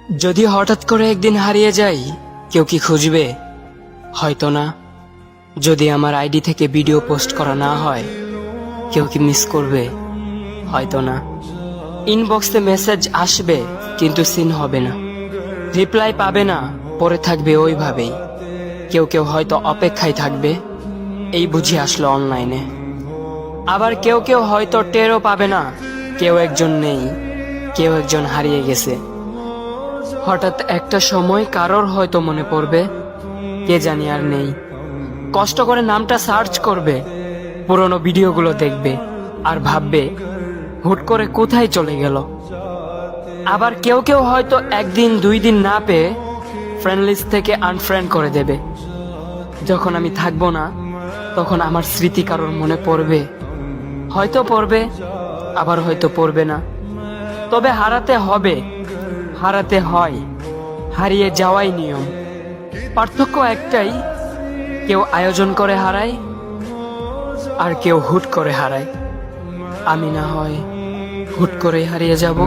যদি হঠাৎ করে একদিন হারিয়ে যাই, কেউ কি খুঁজবে? হয়তো না। যদি আমার আইডি থেকে ভিডিও পোস্ট করা না হয়, কেউ কি মিস করবে? হয়তো না। ইনবক্সে মেসেজ আসবে কিন্তু সিন হবে না, রিপ্লাই পাবে না, পরে থাকবে ওইভাবেই। কেউ কেউ হয়তো অপেক্ষায় থাকবে, এই বুঝি আসলো অনলাইনে। আবার কেউ কেউ হয়তো টেরও পাবে না, কেউ একজন নেই, কেউ একজন হারিয়ে গেছে। হঠাৎ একটা সময় কারোর হয়তো মনে পড়বে, কে জানি আর নেই। কষ্ট করে নামটা সার্চ করবে, পুরনো ভিডিওগুলো দেখবে আর ভাববে হুট করে কোথায় চলে গেল। আবার কেউ কেউ হয়তো একদিন দুই দিন না পেয়ে ফ্রেন্ড লিস্ট থেকে আনফ্রেন্ড করে দেবে। যখন আমি থাকবো না, তখন আমার স্মৃতি কারোর মনে পড়বে, হয়তো পড়বে, আবার হয়তো পড়বে না। তবে হারাতে হবে, হারাতে হয়, হারিয়ে যাওয়াই নিয়ম। পার্থক্য একটাই, কেউ আয়োজন করে হারায় আর কেউ হুট করে হারায়। আমি না হয় হুট করেই হারিয়ে যাব।